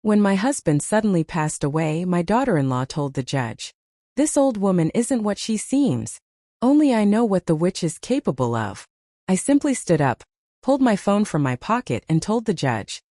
When my husband suddenly passed away, my daughter-in-law told the judge, "This old woman isn't what she seems. Only I know what the witch is capable of." I simply stood up, pulled my phone from my pocket and told the judge,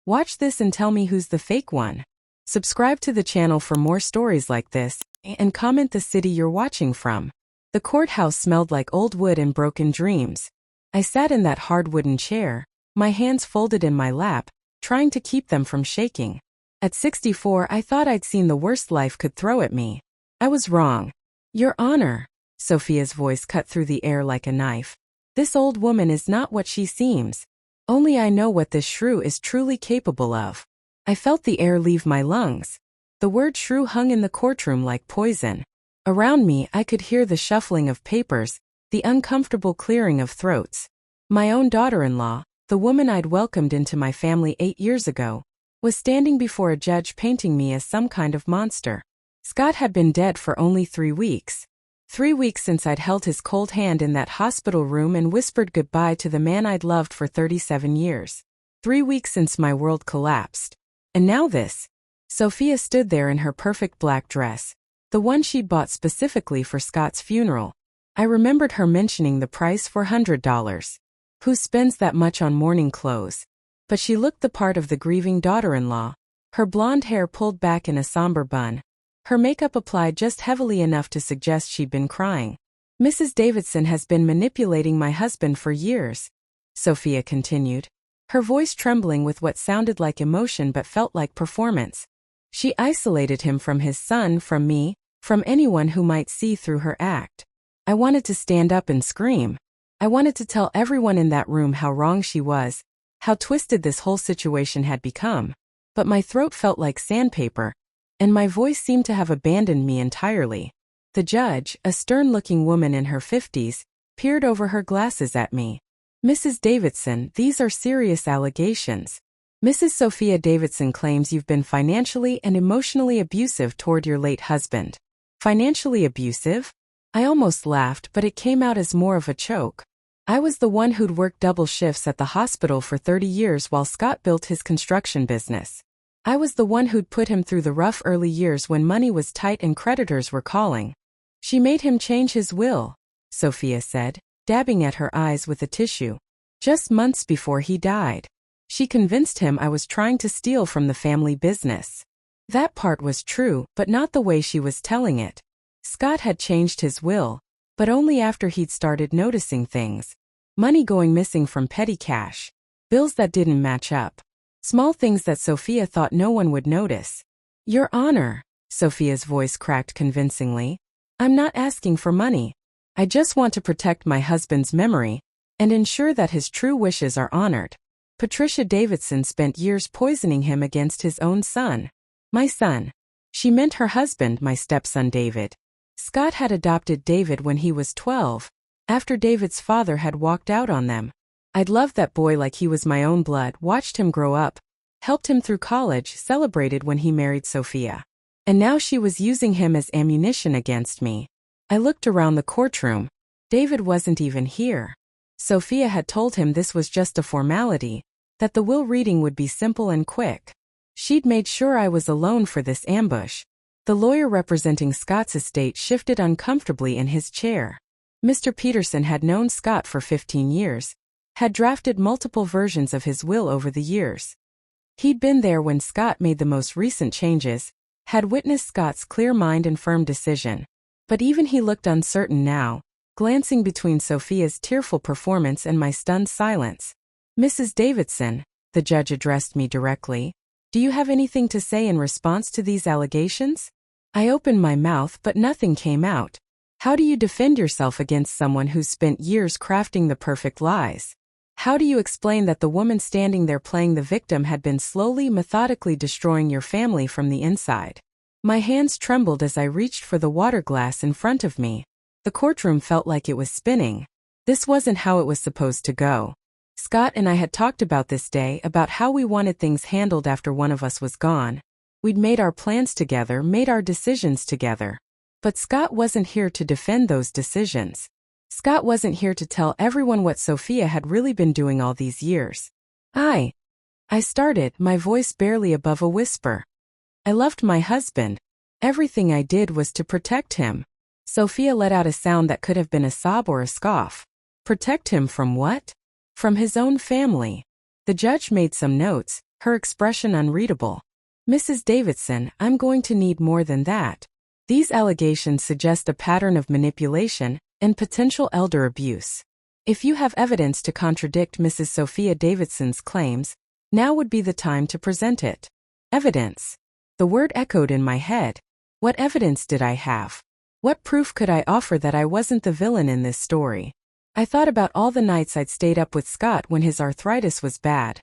"Watch this and tell me who's the fake one." Subscribe to the channel for more stories like this, and comment the city you're watching from. The courthouse smelled like old wood and broken dreams. I sat in that hard wooden chair, my hands folded in my lap, trying to keep them from shaking. At 64, I thought I'd seen the worst life could throw at me. I was wrong. "Your Honor," Sophia's voice cut through the air like a knife, "this old woman is not what she seems. Only I know what this shrew is truly capable of." I felt the air leave my lungs. The word shrew hung in the courtroom like poison. Around me, I could hear the shuffling of papers, the uncomfortable clearing of throats. My own daughter-in-law, the woman I'd welcomed into my family 8 years ago, was standing before a judge painting me as some kind of monster. Scott had been dead for only 3 weeks. 3 weeks since I'd held his cold hand in that hospital room and whispered goodbye to the man I'd loved for 37 years. 3 weeks since my world collapsed. And now this. Sophia stood there in her perfect black dress, the one she'd bought specifically for Scott's funeral. I remembered her mentioning the price, $400. Who spends that much on mourning clothes? But she looked the part of the grieving daughter-in-law, her blonde hair pulled back in a somber bun, her makeup applied just heavily enough to suggest she'd been crying. "Mrs. Davidson has been manipulating my husband for years," Sophia continued, her voice trembling with what sounded like emotion but felt like performance. "She isolated him from his son, from me, from anyone who might see through her act." I wanted to stand up and scream. I wanted to tell everyone in that room how wrong she was, how twisted this whole situation had become. But my throat felt like sandpaper, and my voice seemed to have abandoned me entirely. The judge, a stern-looking woman in her 50s, peered over her glasses at me. "Mrs. Davidson, these are serious allegations. Mrs. Sophia Davidson claims you've been financially and emotionally abusive toward your late husband." Financially abusive? I almost laughed, but it came out as more of a choke. I was the one who'd worked double shifts at the hospital for 30 years while Scott built his construction business. I was the one who'd put him through the rough early years when money was tight and creditors were calling. "She made him change his will," Sophia said, dabbing at her eyes with a tissue. "Just months before he died. She convinced him I was trying to steal from the family business." That part was true, but not the way she was telling it. Scott had changed his will, but only after he'd started noticing things. Money going missing from petty cash. Bills that didn't match up. Small things that Sophia thought no one would notice. "Your Honor," Sophia's voice cracked convincingly, "I'm not asking for money. I just want to protect my husband's memory and ensure that his true wishes are honored. Patricia Davidson spent years poisoning him against his own son. My son." She meant her husband, my stepson David. Scott had adopted David when he was 12, after David's father had walked out on them. I'd loved that boy like he was my own blood, watched him grow up, helped him through college, celebrated when he married Sophia. And now she was using him as ammunition against me. I looked around the courtroom. David wasn't even here. Sophia had told him this was just a formality, that the will reading would be simple and quick. She'd made sure I was alone for this ambush. The lawyer representing Scott's estate shifted uncomfortably in his chair. Mr. Peterson had known Scott for 15 years, had drafted multiple versions of his will over the years. He'd been there when Scott made the most recent changes, had witnessed Scott's clear mind and firm decision. But even he looked uncertain now, glancing between Sophia's tearful performance and my stunned silence. "Mrs. Davidson," the judge addressed me directly, "do you have anything to say in response to these allegations?" I opened my mouth but nothing came out. How do you defend yourself against someone who's spent years crafting the perfect lies? How do you explain that the woman standing there playing the victim had been slowly, methodically destroying your family from the inside? My hands trembled as I reached for the water glass in front of me. The courtroom felt like it was spinning. This wasn't how it was supposed to go. Scott and I had talked about this day, about how we wanted things handled after one of us was gone. We'd made our plans together, made our decisions together. But Scott wasn't here to defend those decisions. Scott wasn't here to tell everyone what Sophia had really been doing all these years. I I started, my voice barely above a whisper. I loved my husband. Everything I did was to protect him. Sophia let out a sound that could have been a sob or a scoff. Protect him from what? From his own family. The judge made some notes, her expression unreadable. Mrs. Davidson, I'm going to need more than that. These allegations suggest a pattern of manipulation and potential elder abuse. If you have evidence to contradict Mrs. Sophia Davidson's claims, now would be the time to present it. Evidence. The word echoed in my head. What evidence did I have? What proof could I offer that I wasn't the villain in this story? I thought about all the nights I'd stayed up with Scott when his arthritis was bad,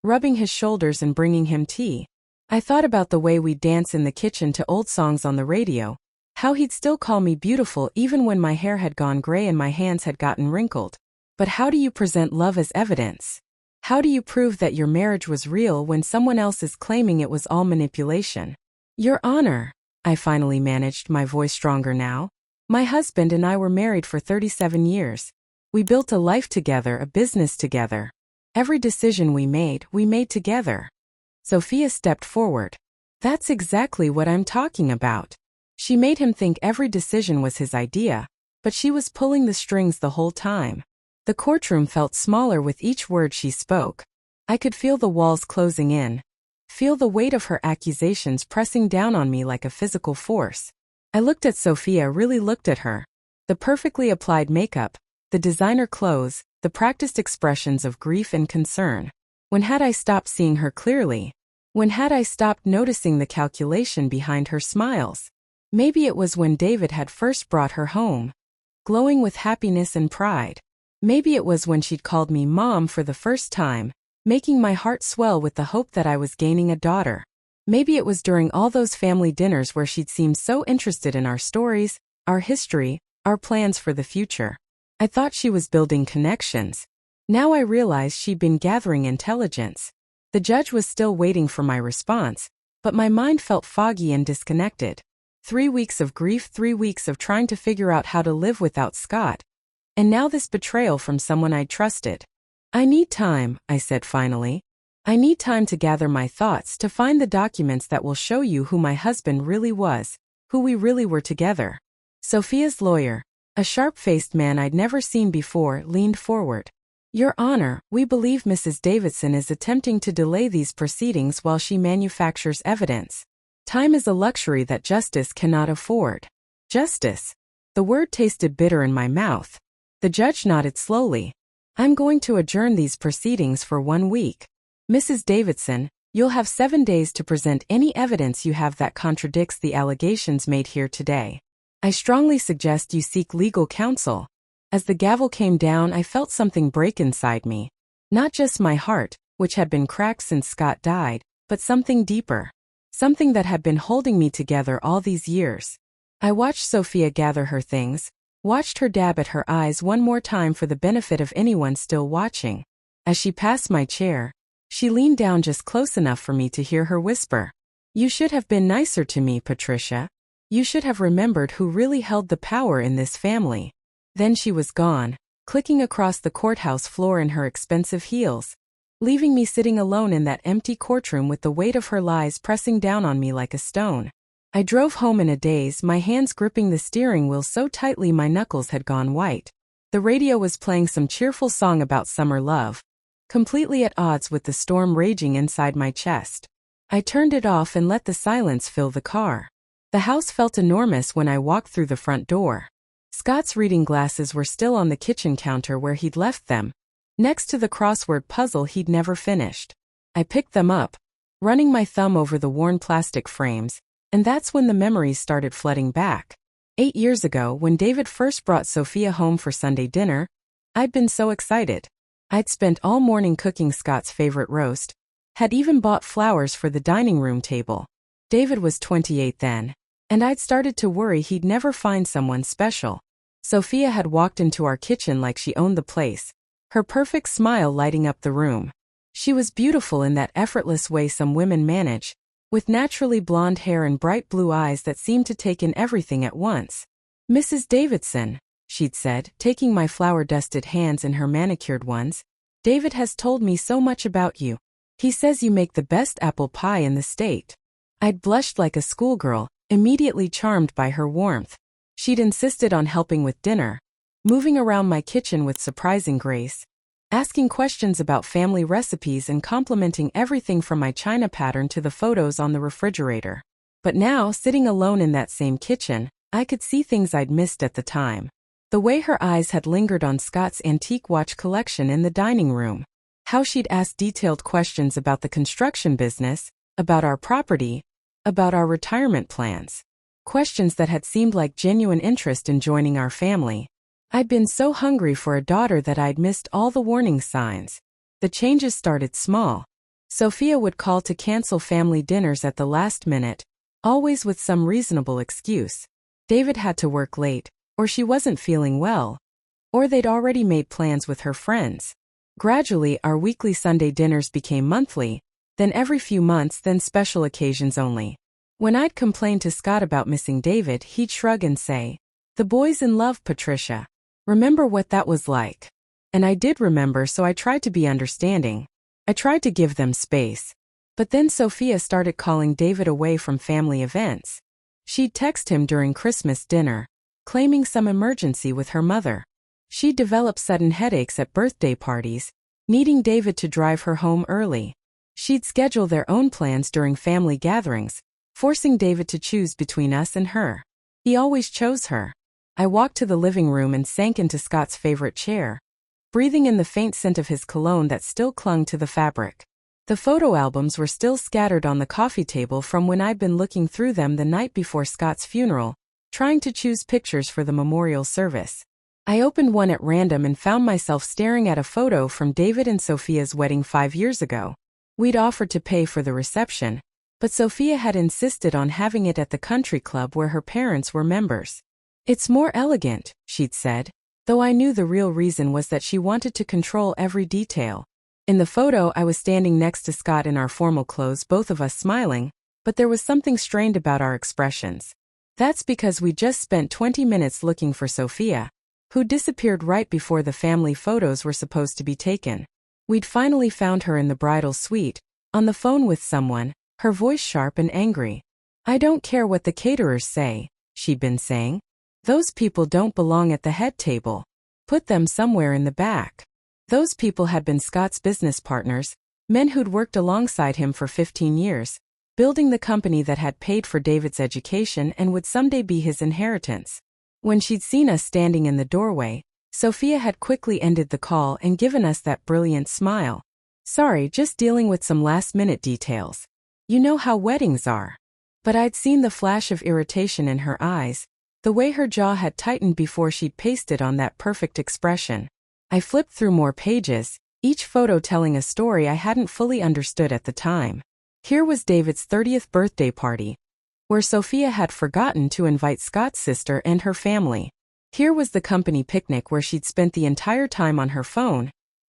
rubbing his shoulders and bringing him tea. I thought about the way we'd dance in the kitchen to old songs on the radio, how he'd still call me beautiful even when my hair had gone gray and my hands had gotten wrinkled. But how do you present love as evidence? How do you prove that your marriage was real when someone else is claiming it was all manipulation? Your Honor, I finally managed, my voice stronger now. My husband and I were married for 37 years. We built a life together, a business together. Every decision we made together. Sophia stepped forward. That's exactly what I'm talking about. She made him think every decision was his idea, but she was pulling the strings the whole time. The courtroom felt smaller with each word she spoke. I could feel the walls closing in, feel the weight of her accusations pressing down on me like a physical force. I looked at Sophia, really looked at her. The perfectly applied makeup, the designer clothes, the practiced expressions of grief and concern. When had I stopped seeing her clearly? When had I stopped noticing the calculation behind her smiles? Maybe it was when David had first brought her home, glowing with happiness and pride. Maybe it was when she'd called me Mom for the first time, making my heart swell with the hope that I was gaining a daughter. Maybe it was during all those family dinners where she'd seemed so interested in our stories, our history, our plans for the future. I thought she was building connections. Now I realized she'd been gathering intelligence. The judge was still waiting for my response, but my mind felt foggy and disconnected. 3 weeks of grief, 3 weeks of trying to figure out how to live without Scott. And now this betrayal from someone I trusted. I need time, I said finally. I need time to gather my thoughts, to find the documents that will show you who my husband really was, who we really were together. Sophia's lawyer, a sharp-faced man I'd never seen before, leaned forward. Your Honor, we believe Mrs. Davidson is attempting to delay these proceedings while she manufactures evidence. Time is a luxury that justice cannot afford. Justice. The word tasted bitter in my mouth. The judge nodded slowly. I'm going to adjourn these proceedings for 1 week. Mrs. Davidson, you'll have 7 days to present any evidence you have that contradicts the allegations made here today. I strongly suggest you seek legal counsel. As the gavel came down, I felt something break inside me. Not just my heart, which had been cracked since Scott died, but something deeper. Something that had been holding me together all these years. I watched Sophia gather her things, watched her dab at her eyes one more time for the benefit of anyone still watching. As she passed my chair, she leaned down just close enough for me to hear her whisper. You should have been nicer to me, Patricia. You should have remembered who really held the power in this family. Then she was gone, clicking across the courthouse floor in her expensive heels, leaving me sitting alone in that empty courtroom with the weight of her lies pressing down on me like a stone. I drove home in a daze, my hands gripping the steering wheel so tightly my knuckles had gone white. The radio was playing some cheerful song about summer love, completely at odds with the storm raging inside my chest. I turned it off and let the silence fill the car. The house felt enormous when I walked through the front door. Scott's reading glasses were still on the kitchen counter where he'd left them, next to the crossword puzzle he'd never finished. I picked them up, running my thumb over the worn plastic frames, and that's when the memories started flooding back. 8 years ago, when David first brought Sophia home for Sunday dinner, I'd been so excited. I'd spent all morning cooking Scott's favorite roast, had even bought flowers for the dining room table. David was 28 then, and I'd started to worry he'd never find someone special. Sophia had walked into our kitchen like she owned the place, her perfect smile lighting up the room. She was beautiful in that effortless way some women manage, with naturally blonde hair and bright blue eyes that seemed to take in everything at once. Mrs. Davidson, she'd said, taking my flour-dusted hands in her manicured ones, David has told me so much about you. He says you make the best apple pie in the state. I'd blushed like a schoolgirl, immediately charmed by her warmth. She'd insisted on helping with dinner, moving around my kitchen with surprising grace, asking questions about family recipes and complimenting everything from my china pattern to the photos on the refrigerator. But now, sitting alone in that same kitchen, I could see things I'd missed at the time. The way her eyes had lingered on Scott's antique watch collection in the dining room. How she'd asked detailed questions about the construction business, about our property, about our retirement plans. Questions that had seemed like genuine interest in joining our family. I'd been so hungry for a daughter that I'd missed all the warning signs. The changes started small. Sophia would call to cancel family dinners at the last minute, always with some reasonable excuse. David had to work late, or she wasn't feeling well, or they'd already made plans with her friends. Gradually, our weekly Sunday dinners became monthly, then every few months, then special occasions only. When I'd complain to Scott about missing David, he'd shrug and say, "The boy's in love, Patricia. Remember what that was like?" And I did remember, so I tried to be understanding. I tried to give them space. But then Sophia started calling David away from family events. She'd text him during Christmas dinner, claiming some emergency with her mother. She'd develop sudden headaches at birthday parties, needing David to drive her home early. She'd schedule their own plans during family gatherings, forcing David to choose between us and her. He always chose her. I walked to the living room and sank into Scott's favorite chair, breathing in the faint scent of his cologne that still clung to the fabric. The photo albums were still scattered on the coffee table from when I'd been looking through them the night before Scott's funeral, trying to choose pictures for the memorial service. I opened one at random and found myself staring at a photo from David and Sophia's wedding 5 years ago. We'd offered to pay for the reception, but Sophia had insisted on having it at the country club where her parents were members. "It's more elegant," she'd said, though I knew the real reason was that she wanted to control every detail. In the photo, I was standing next to Scott in our formal clothes, both of us smiling, but there was something strained about our expressions. That's because we just spent 20 minutes looking for Sophia, who disappeared right before the family photos were supposed to be taken. We'd finally found her in the bridal suite, on the phone with someone, her voice sharp and angry. "I don't care what the caterers say," she'd been saying. "Those people don't belong at the head table. Put them somewhere in the back." Those people had been Scott's business partners, men who'd worked alongside him for 15 years, building the company that had paid for David's education and would someday be his inheritance. When she'd seen us standing in the doorway, Sophia had quickly ended the call and given us that brilliant smile. "Sorry, just dealing with some last-minute details. You know how weddings are." But I'd seen the flash of irritation in her eyes, the way her jaw had tightened before she'd pasted on that perfect expression. I flipped through more pages, each photo telling a story I hadn't fully understood at the time. Here was David's 30th birthday party, where Sophia had forgotten to invite Scott's sister and her family. Here was the company picnic where she'd spent the entire time on her phone,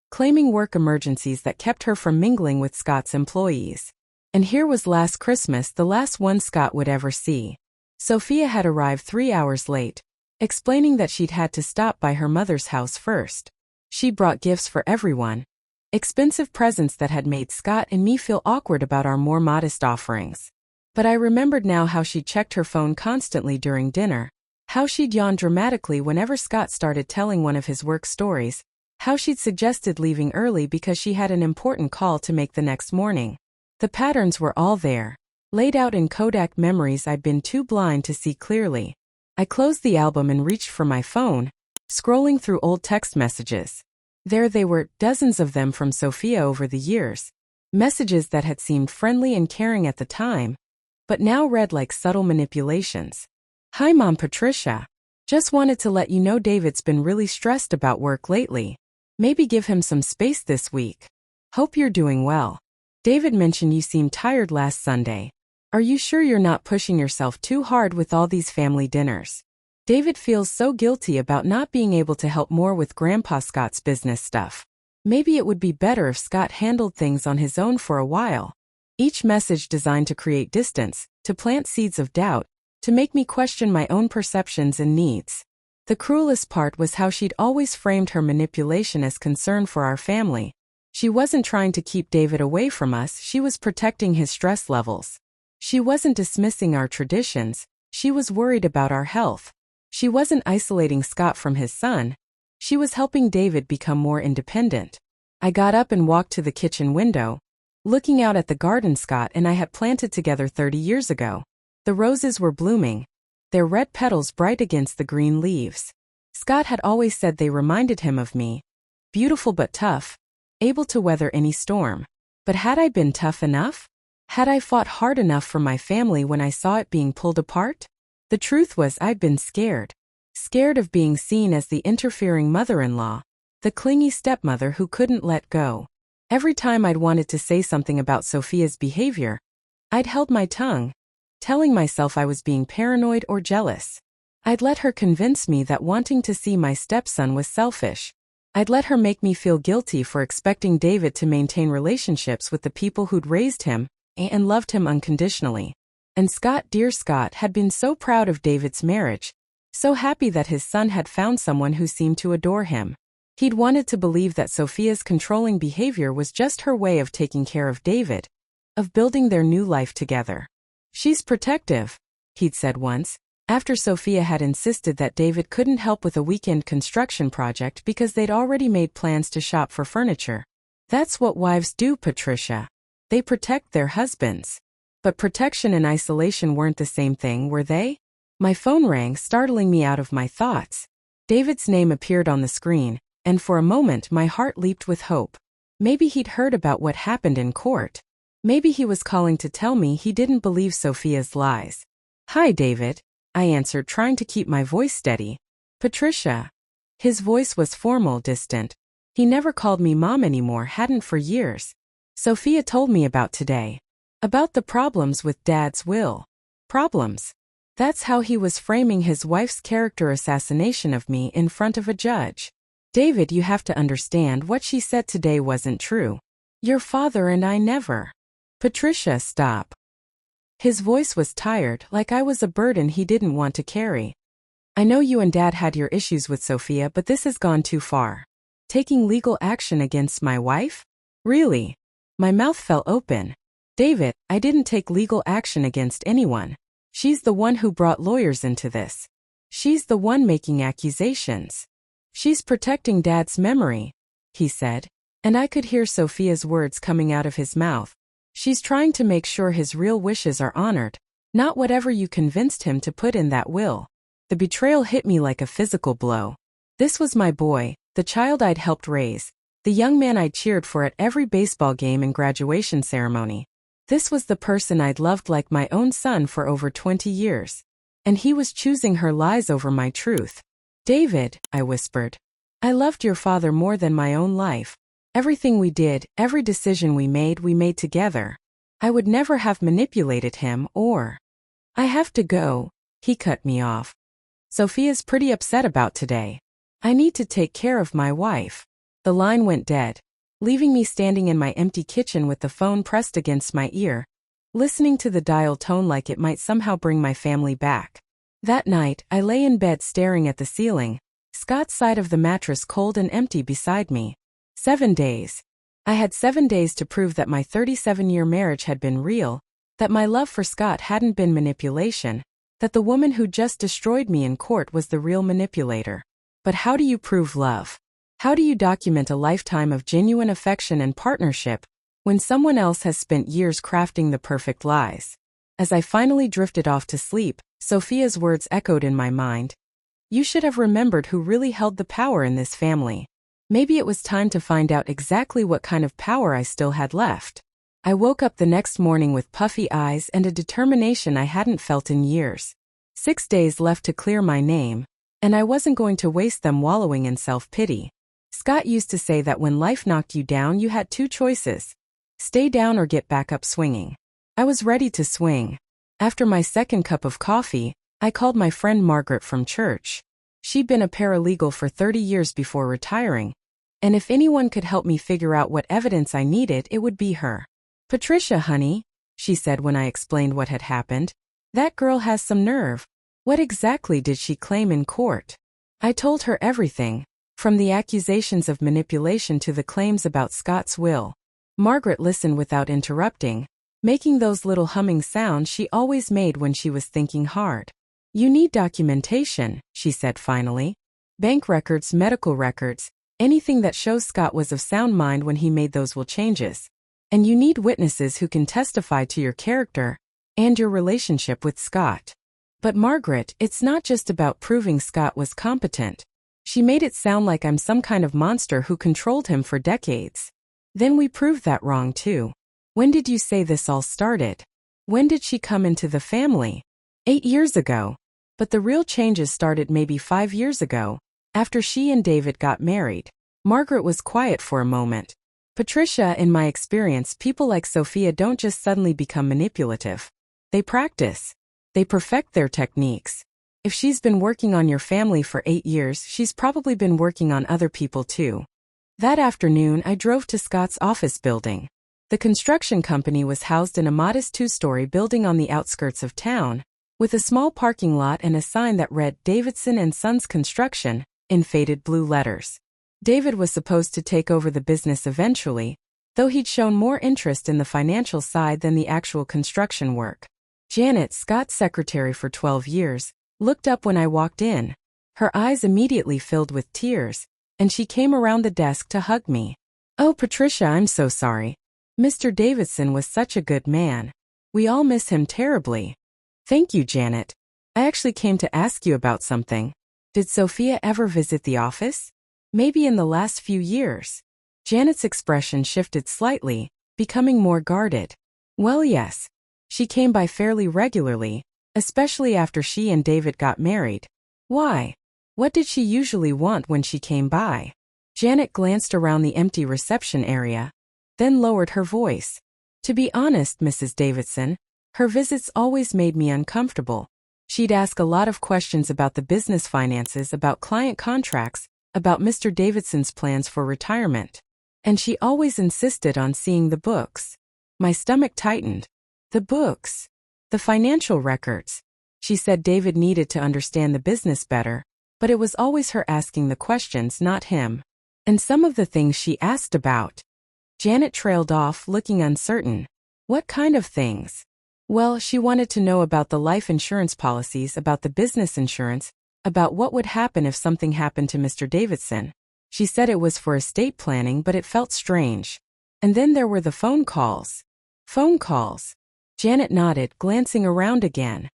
claiming work emergencies that kept her from mingling with Scott's employees. And here was last Christmas, the last one Scott would ever see. Sophia had arrived 3 hours late, explaining that she'd had to stop by her mother's house first. She'd brought gifts for everyone, expensive presents that had made Scott and me feel awkward about our more modest offerings. But I remembered now how she'd checked her phone constantly during dinner, how she'd yawned dramatically whenever Scott started telling one of his work stories, how she'd suggested leaving early because she had an important call to make the next morning. The patterns were all there, laid out in Kodak memories I'd been too blind to see clearly. I closed the album and reached for my phone, scrolling through old text messages. There they were, dozens of them from Sophia over the years. Messages that had seemed friendly and caring at the time, but now read like subtle manipulations. "Hi Mom, Patricia. Just wanted to let you know David's been really stressed about work lately. Maybe give him some space this week. Hope you're doing well. David mentioned you seemed tired last Sunday. Are you sure you're not pushing yourself too hard with all these family dinners? David feels so guilty about not being able to help more with Grandpa Scott's business stuff. Maybe it would be better if Scott handled things on his own for a while." Each message designed to create distance, to plant seeds of doubt, to make me question my own perceptions and needs. The cruelest part was how she'd always framed her manipulation as concern for our family. She wasn't trying to keep David away from us, she was protecting his stress levels. She wasn't dismissing our traditions, she was worried about our health. She wasn't isolating Scott from his son, she was helping David become more independent. I got up and walked to the kitchen window, looking out at the garden Scott and I had planted together 30 years ago. The roses were blooming, their red petals bright against the green leaves. Scott had always said they reminded him of me. Beautiful but tough, able to weather any storm. But had I been tough enough? Had I fought hard enough for my family when I saw it being pulled apart? The truth was I'd been scared. Scared of being seen as the interfering mother-in-law, the clingy stepmother who couldn't let go. Every time I'd wanted to say something about Sophia's behavior, I'd held my tongue, telling myself I was being paranoid or jealous. I'd let her convince me that wanting to see my stepson was selfish. I'd let her make me feel guilty for expecting David to maintain relationships with the people who'd raised him and loved him unconditionally. And Scott, dear Scott, had been so proud of David's marriage, so happy that his son had found someone who seemed to adore him. He'd wanted to believe that Sophia's controlling behavior was just her way of taking care of David, of building their new life together. She's protective, he'd said once, after Sophia had insisted that David couldn't help with a weekend construction project because they'd already made plans to shop for furniture. That's what wives do, Patricia. They protect their husbands. But protection and isolation weren't the same thing, were they? My phone rang, startling me out of my thoughts. David's name appeared on the screen, and for a moment my heart leaped with hope. Maybe he'd heard about what happened in court. Maybe he was calling to tell me he didn't believe Sophia's lies. Hi, David, I answered, trying to keep my voice steady. Patricia. His voice was formal, distant. He never called me Mom anymore, hadn't for years. Sophia told me about today. About the problems with Dad's will. Problems. That's how he was framing his wife's character assassination of me in front of a judge. David, you have to understand, what she said today wasn't true. Your father and I never. Patricia, stop. His voice was tired, like I was a burden he didn't want to carry. I know you and Dad had your issues with Sophia, but this has gone too far. Taking legal action against my wife? Really? My mouth fell open. David, I didn't take legal action against anyone. She's the one who brought lawyers into this. She's the one making accusations. She's protecting Dad's memory, he said, and I could hear Sophia's words coming out of his mouth. She's trying to make sure his real wishes are honored, not whatever you convinced him to put in that will. The betrayal hit me like a physical blow. This was my boy, the child I'd helped raise, the young man I'd cheered for at every baseball game and graduation ceremony. This was the person I'd loved like my own son for over 20 years. And he was choosing her lies over my truth. David, I whispered. I loved your father more than my own life. Everything we did, every decision we made together. I would never have manipulated him or... I have to go, he cut me off. Sophia's pretty upset about today. I need to take care of my wife. The line went dead, leaving me standing in my empty kitchen with the phone pressed against my ear, listening to the dial tone like it might somehow bring my family back. That night, I lay in bed staring at the ceiling, Scott's side of the mattress cold and empty beside me. 7 days. I had 7 days to prove that my 37-year marriage had been real, that my love for Scott hadn't been manipulation, that the woman who just destroyed me in court was the real manipulator. But how do you prove love? How do you document a lifetime of genuine affection and partnership when someone else has spent years crafting the perfect lies? As I finally drifted off to sleep, Sophia's words echoed in my mind. You should have remembered who really held the power in this family. Maybe it was time to find out exactly what kind of power I still had left. I woke up the next morning with puffy eyes and a determination I hadn't felt in years. 6 days left to clear my name, and I wasn't going to waste them wallowing in self-pity. Scott used to say that when life knocked you down, you had 2 choices: stay down or get back up swinging. I was ready to swing. After my second cup of coffee, I called my friend Margaret from church. She'd been a paralegal for 30 years before retiring, and if anyone could help me figure out what evidence I needed, it would be her. Patricia, honey, she said when I explained what had happened. That girl has some nerve. What exactly did she claim in court? I told her everything. From the accusations of manipulation to the claims about Scott's will. Margaret listened without interrupting, making those little humming sounds she always made when she was thinking hard. "You need documentation," she said finally. "Bank records, medical records, anything that shows Scott was of sound mind when he made those will changes. And you need witnesses who can testify to your character and your relationship with Scott." "But Margaret, it's not just about proving Scott was competent." She made it sound like I'm some kind of monster who controlled him for decades. "Then we proved that wrong too. When did you say this all started? When did she come into the family?" 8 years ago. But the real changes started maybe 5 years ago, after she and David got married. Margaret was quiet for a moment. "Patricia, in my experience, people like Sophia don't just suddenly become manipulative. They practice. They perfect their techniques. If she's been working on your family for 8 years, she's probably been working on other people too." That afternoon, I drove to Scott's office building. The construction company was housed in a modest 2-story building on the outskirts of town, with a small parking lot and a sign that read Davidson and Sons Construction in faded blue letters. David was supposed to take over the business eventually, though he'd shown more interest in the financial side than the actual construction work. Janet, Scott's secretary for 12 years, looked up when I walked in. Her eyes immediately filled with tears, and she came around the desk to hug me. "Oh, Patricia, I'm so sorry. Mr. Davidson was such a good man. We all miss him terribly." "Thank you, Janet. I actually came to ask you about something. Did Sophia ever visit the office? Maybe in the last few years?" Janet's expression shifted slightly, becoming more guarded. "Well, yes. She came by fairly regularly, especially after she and David got married." "Why? What did she usually want when she came by?" Janet glanced around the empty reception area, then lowered her voice. "To be honest, Mrs. Davidson, her visits always made me uncomfortable. She'd ask a lot of questions about the business finances, about client contracts, about Mr. Davidson's plans for retirement. And she always insisted on seeing the books." My stomach tightened. "The books? The financial records?" She said David needed to understand the business better, but it was always her asking the questions, not him. And some of the things she asked about. Janet trailed off, looking uncertain. "What kind of things?" "Well, she wanted to know about the life insurance policies, about the business insurance, about what would happen if something happened to Mr. Davidson. She said it was for estate planning, but it felt strange. And then there were the phone calls." "Phone calls?" Janet nodded, glancing around again.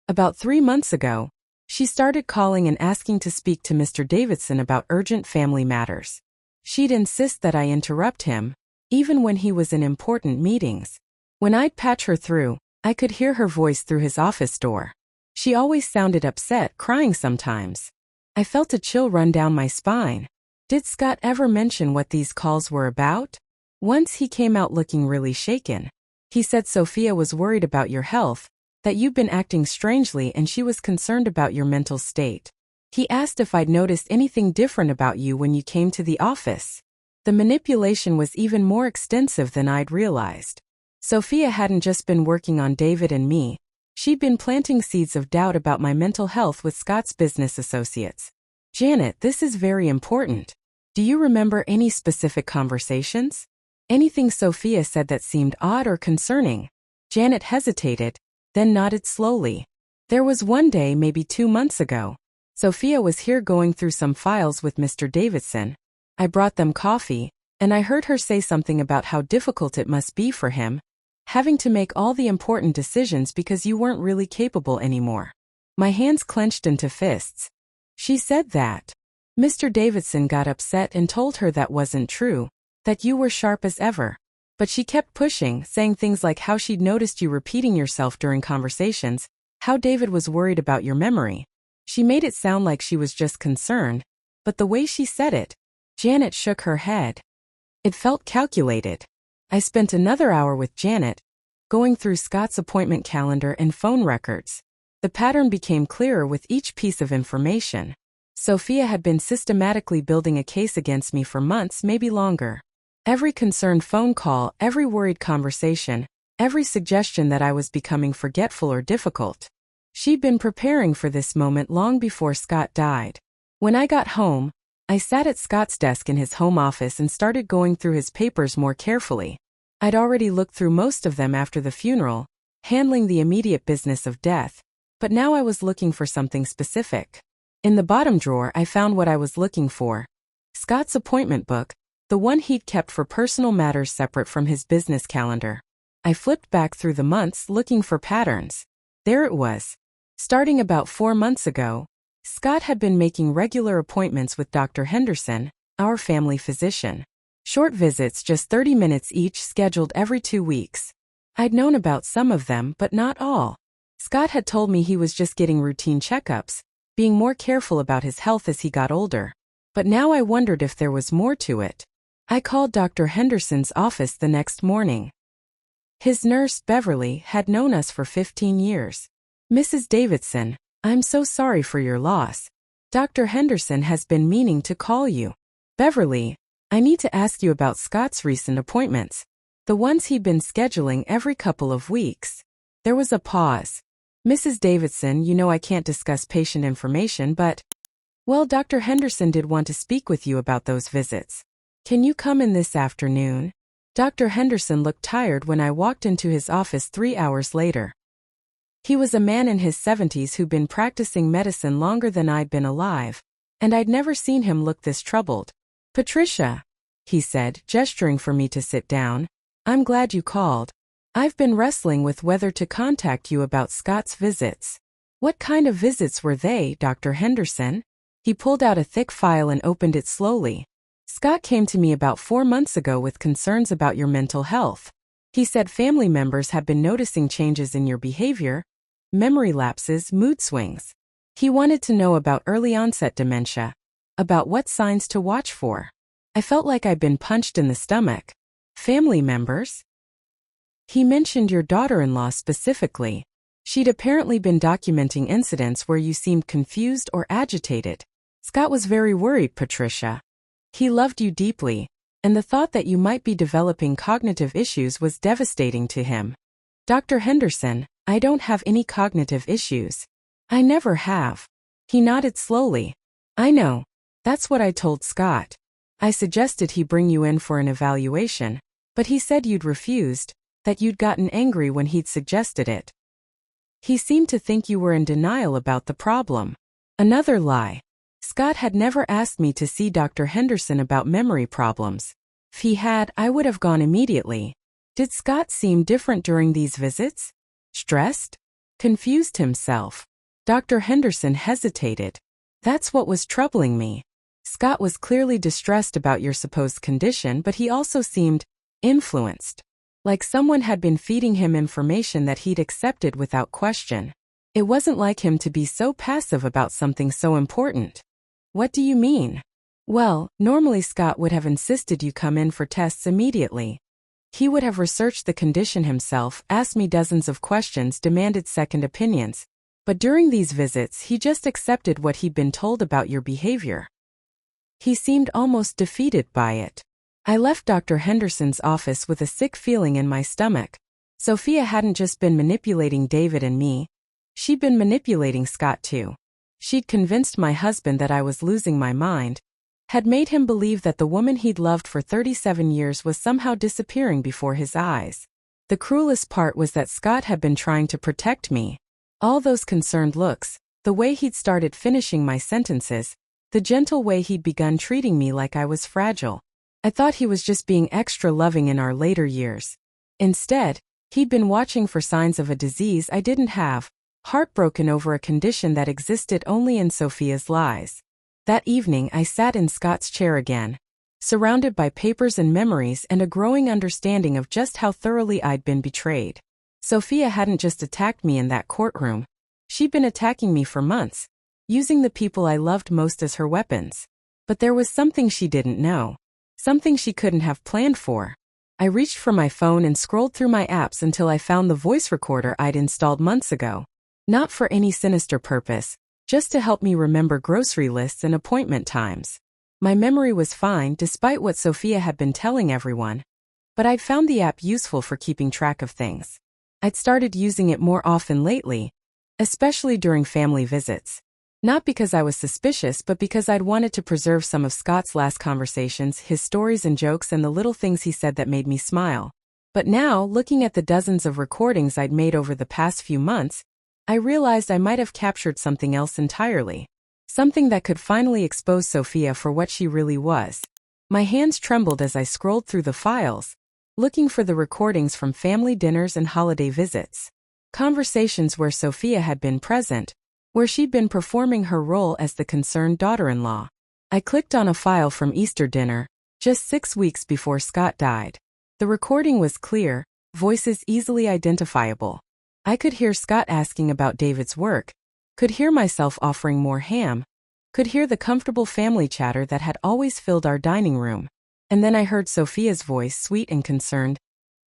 "About 3 months ago, she started calling and asking to speak to Mr. Davidson about urgent family matters. She'd insist that I interrupt him, even when he was in important meetings. When I'd patch her through, I could hear her voice through his office door. She always sounded upset, crying sometimes. I felt a chill run down my spine. Did Scott ever mention what these calls were about? Once he came out looking really shaken. He said Sophia was worried about your health, that you'd been acting strangely and she was concerned about your mental state. He asked if I'd noticed anything different about you when you came to the office. The manipulation was even more extensive than I'd realized. Sophia hadn't just been working on David and me. She'd been planting seeds of doubt about my mental health with Scott's business associates. Janet, this is very important. Do you remember any specific conversations? Anything Sophia said that seemed odd or concerning? Janet hesitated, then nodded slowly. There was one day, maybe 2 months ago. Sophia was here going through some files with Mr. Davidson. I brought them coffee, and I heard her say something about how difficult it must be for him, having to make all the important decisions because you weren't really capable anymore. My hands clenched into fists. She said that. Mr. Davidson got upset and told her that wasn't true, that you were sharp as ever. But she kept pushing, saying things like how she'd noticed you repeating yourself during conversations, how David was worried about your memory. She made it sound like she was just concerned, but the way she said it, Janet shook her head. It felt calculated. I spent another hour with Janet, going through Scott's appointment calendar and phone records. The pattern became clearer with each piece of information. Sophia had been systematically building a case against me for months, maybe longer. Every concerned phone call, every worried conversation, every suggestion that I was becoming forgetful or difficult. She'd been preparing for this moment long before Scott died. When I got home, I sat at Scott's desk in his home office and started going through his papers more carefully. I'd already looked through most of them after the funeral, handling the immediate business of death, but now I was looking for something specific. In the bottom drawer, I found what I was looking for. Scott's appointment book, the one he'd kept for personal matters separate from his business calendar. I flipped back through the months looking for patterns. There it was. Starting about 4 months ago, Scott had been making regular appointments with Dr. Henderson, our family physician. Short visits, just 30 minutes each, scheduled every 2 weeks. I'd known about some of them, but not all. Scott had told me he was just getting routine checkups, being more careful about his health as he got older. But now I wondered if there was more to it. I called Dr. Henderson's office the next morning. His nurse, Beverly, had known us for 15 years. "Mrs. Davidson, I'm so sorry for your loss. Dr. Henderson has been meaning to call you. Beverly, I need to ask you about Scott's recent appointments, the ones he'd been scheduling every couple of weeks." There was a pause. "Mrs. Davidson, you know I can't discuss patient information, but, well, Dr. Henderson did want to speak with you about those visits. Can you come in this afternoon?" Dr. Henderson looked tired when I walked into his office 3 hours later. He was a man in his 70s who'd been practicing medicine longer than I'd been alive, and I'd never seen him look this troubled. "Patricia," he said, gesturing for me to sit down, "I'm glad you called. I've been wrestling with whether to contact you about Scott's visits." "What kind of visits were they, Dr. Henderson?" He pulled out a thick file and opened it slowly. "Scott came to me about 4 months ago with concerns about your mental health. He said family members have been noticing changes in your behavior, memory lapses, mood swings. He wanted to know about early onset dementia, about what signs to watch for." I felt like I'd been punched in the stomach. "Family members?" He mentioned your daughter-in-law specifically. She'd apparently been documenting incidents where you seemed confused or agitated. "Scott was very worried, Patricia. He loved you deeply, and the thought that you might be developing cognitive issues was devastating to him." "Dr. Henderson, I don't have any cognitive issues. I never have." He nodded slowly. "I know. That's what I told Scott. I suggested he bring you in for an evaluation, but he said you'd refused, that you'd gotten angry when he'd suggested it. He seemed to think you were in denial about the problem." Another lie. Scott had never asked me to see Dr. Henderson about memory problems. If he had, I would have gone immediately. Did Scott seem different during these visits? Stressed? Confused himself? Dr. Henderson hesitated. "That's what was troubling me. Scott was clearly distressed about your supposed condition, but he also seemed influenced. Like someone had been feeding him information that he'd accepted without question. It wasn't like him to be so passive about something so important." "What do you mean?" "Well, normally Scott would have insisted you come in for tests immediately. He would have researched the condition himself, asked me dozens of questions, demanded second opinions. But during these visits, he just accepted what he'd been told about your behavior. He seemed almost defeated by it." I left Dr. Henderson's office with a sick feeling in my stomach. Sophia hadn't just been manipulating David and me. She'd been manipulating Scott too. She'd convinced my husband that I was losing my mind, had made him believe that the woman he'd loved for 37 years was somehow disappearing before his eyes. The cruelest part was that Scott had been trying to protect me. All those concerned looks, the way he'd started finishing my sentences, the gentle way he'd begun treating me like I was fragile. I thought he was just being extra loving in our later years. Instead, he'd been watching for signs of a disease I didn't have, heartbroken over a condition that existed only in Sophia's lies. That evening I sat in Scott's chair again, surrounded by papers and memories and a growing understanding of just how thoroughly I'd been betrayed. Sophia hadn't just attacked me in that courtroom. She'd been attacking me for months, using the people I loved most as her weapons. But there was something she didn't know, something she couldn't have planned for. I reached for my phone and scrolled through my apps until I found the voice recorder I'd installed months ago. Not for any sinister purpose, just to help me remember grocery lists and appointment times. My memory was fine despite what Sophia had been telling everyone, but I'd found the app useful for keeping track of things. I'd started using it more often lately, especially during family visits. Not because I was suspicious, but because I'd wanted to preserve some of Scott's last conversations, his stories and jokes, and the little things he said that made me smile. But now, looking at the dozens of recordings I'd made over the past few months, I realized I might have captured something else entirely. Something that could finally expose Sophia for what she really was. My hands trembled as I scrolled through the files, looking for the recordings from family dinners and holiday visits. Conversations where Sophia had been present, where she'd been performing her role as the concerned daughter-in-law. I clicked on a file from Easter dinner, just 6 weeks before Scott died. The recording was clear, voices easily identifiable. I could hear Scott asking about David's work, could hear myself offering more ham, could hear the comfortable family chatter that had always filled our dining room. And then I heard Sophia's voice, sweet and concerned.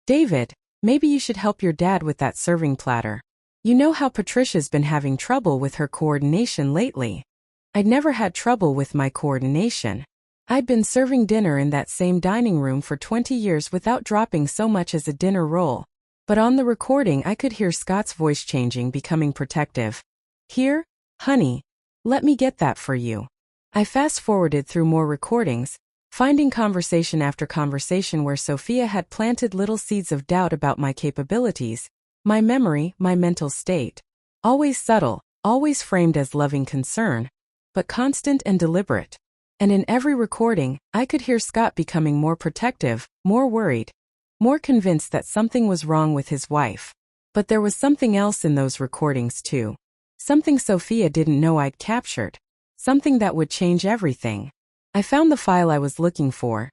"David, maybe you should help your dad with that serving platter. You know how Patricia's been having trouble with her coordination lately." I'd never had trouble with my coordination. I'd been serving dinner in that same dining room for 20 years without dropping so much as a dinner roll. But on the recording I could hear Scott's voice changing, becoming protective. "Here, honey. Let me get that for you." I fast-forwarded through more recordings, finding conversation after conversation where Sophia had planted little seeds of doubt about my capabilities, my memory, my mental state. Always subtle, always framed as loving concern, but constant and deliberate. And in every recording, I could hear Scott becoming more protective, more worried, more convinced that something was wrong with his wife. But there was something else in those recordings too. Something Sophia didn't know I'd captured. Something that would change everything. I found the file I was looking for,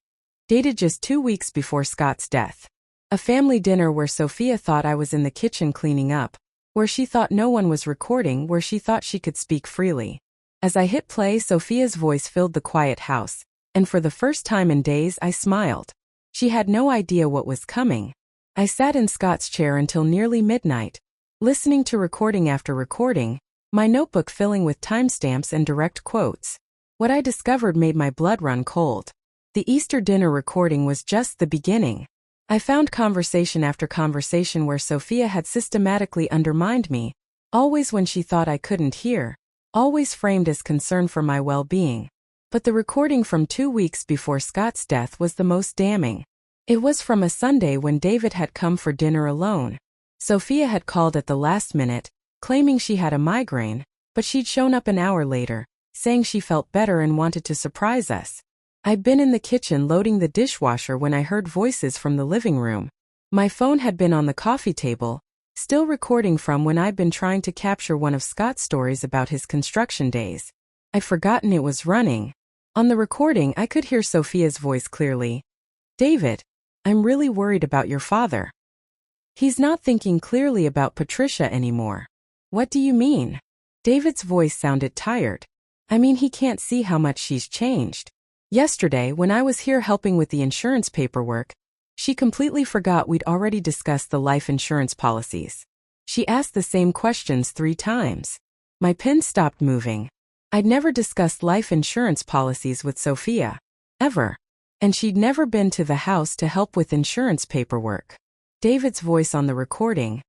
dated just 2 weeks before Scott's death. A family dinner where Sophia thought I was in the kitchen cleaning up, where she thought no one was recording, where she thought she could speak freely. As I hit play, Sophia's voice filled the quiet house, and for the first time in days I smiled. She had no idea what was coming. I sat in Scott's chair until nearly midnight, listening to recording after recording, my notebook filling with timestamps and direct quotes. What I discovered made my blood run cold. The Easter dinner recording was just the beginning. I found conversation after conversation where Sophia had systematically undermined me, always when she thought I couldn't hear, always framed as concern for my well-being. But the recording from 2 weeks before Scott's death was the most damning. It was from a Sunday when David had come for dinner alone. Sophia had called at the last minute, claiming she had a migraine, but she'd shown up an hour later, saying she felt better and wanted to surprise us. I'd been in the kitchen loading the dishwasher when I heard voices from the living room. My phone had been on the coffee table, still recording from when I'd been trying to capture one of Scott's stories about his construction days. I'd forgotten it was running. On the recording I could hear Sophia's voice clearly. "David, I'm really worried about your father. He's not thinking clearly about Patricia anymore." "What do you mean?" David's voice sounded tired. "I mean, he can't see how much she's changed. Yesterday, when I was here helping with the insurance paperwork, she completely forgot we'd already discussed the life insurance policies. She asked the same questions 3 times. My pen stopped moving. I'd never discussed life insurance policies with Sophia. Ever. And she'd never been to the house to help with insurance paperwork. David's voice on the recording.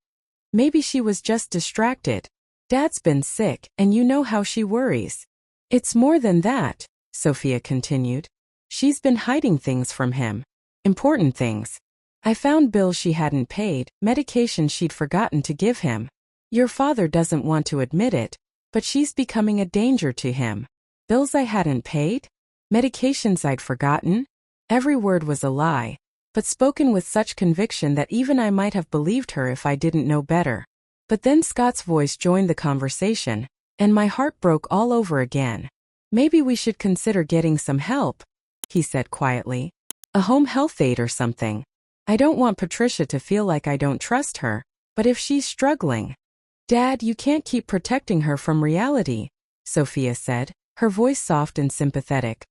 "Maybe she was just distracted. Dad's been sick, and you know how she worries." "It's more than that," Sophia continued. "She's been hiding things from him. Important things. I found bills she hadn't paid, medication she'd forgotten to give him. Your father doesn't want to admit it, but she's becoming a danger to him. Bills I hadn't paid? Medications I'd forgotten?" Every word was a lie, but spoken with such conviction that even I might have believed her if I didn't know better. But then Scott's voice joined the conversation, and my heart broke all over again. "Maybe we should consider getting some help," he said quietly. "A home health aide or something. I don't want Patricia to feel like I don't trust her, but if she's struggling." "Dad, you can't keep protecting her from reality," Sophia said, her voice soft and sympathetic.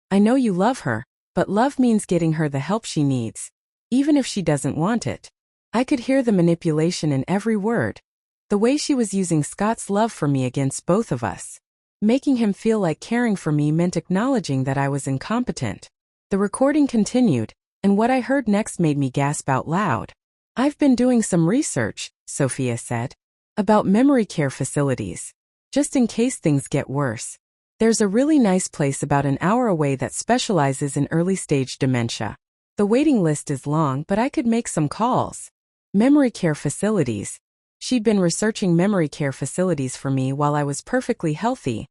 "I know you love her, but love means getting her the help she needs, even if she doesn't want it." I could hear the manipulation in every word. The way she was using Scott's love for me against both of us. Making him feel like caring for me meant acknowledging that I was incompetent. The recording continued, and what I heard next made me gasp out loud. "I've been doing some research," Sophia said, "about memory care facilities. just in case things get worse. There's a really nice place about an hour away that specializes in early-stage dementia. The waiting list is long, but I could make some calls. Memory care facilities. She'd been researching memory care facilities for me while I was perfectly healthy,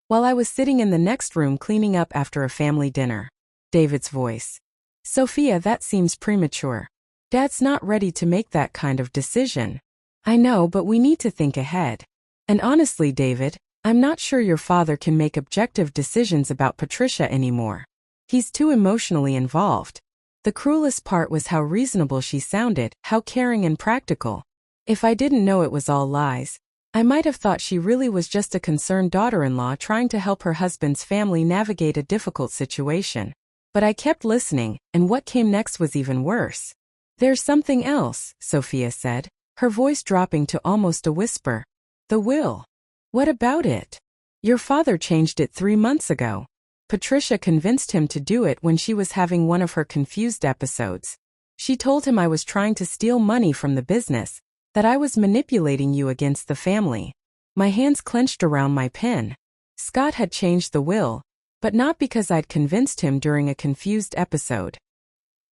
while I was sitting in the next room cleaning up after a family dinner. David's voice. Sophia, that seems premature. Dad's not ready to make that kind of decision. I know, but we need to think ahead. And honestly, David, I'm not sure your father can make objective decisions about Patricia anymore. He's too emotionally involved. The cruelest part was how reasonable she sounded, how caring and practical. If I didn't know it was all lies, I might have thought she really was just a concerned daughter-in-law trying to help her husband's family navigate a difficult situation. But I kept listening, and what came next was even worse. There's something else, Sophia said, her voice dropping to almost a whisper. The will. What about it? Your father changed it 3 months ago. Patricia convinced him to do it when she was having one of her confused episodes. She told him I was trying to steal money from the business, that I was manipulating you against the family. My hands clenched around my pen. Scott had changed the will, but not because I'd convinced him during a confused episode.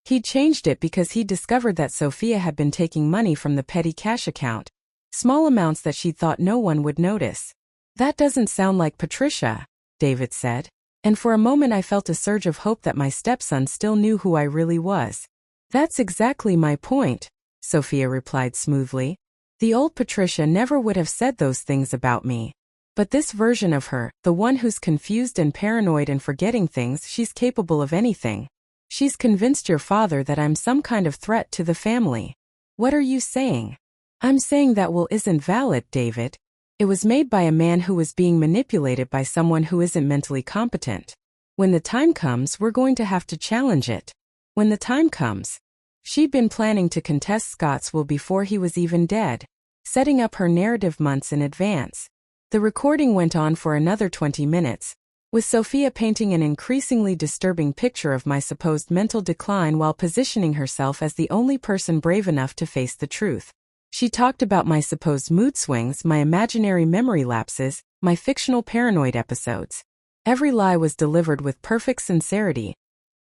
He'd changed it because he discovered that Sophia had been taking money from the petty cash account, small amounts that she thought no one would notice. That doesn't sound like Patricia, David said, and for a moment I felt a surge of hope that my stepson still knew who I really was. That's exactly my point, Sophia replied smoothly. The old Patricia never would have said those things about me. But this version of her, the one who's confused and paranoid and forgetting things, she's capable of anything. She's convinced your father that I'm some kind of threat to the family. What are you saying? I'm saying that will isn't valid, David. It was made by a man who was being manipulated by someone who isn't mentally competent. When the time comes, we're going to have to challenge it. When the time comes. She'd been planning to contest Scott's will before he was even dead, setting up her narrative months in advance. The recording went on for another 20 minutes, with Sophia painting an increasingly disturbing picture of my supposed mental decline while positioning herself as the only person brave enough to face the truth. She talked about my supposed mood swings, my imaginary memory lapses, my fictional paranoid episodes. Every lie was delivered with perfect sincerity.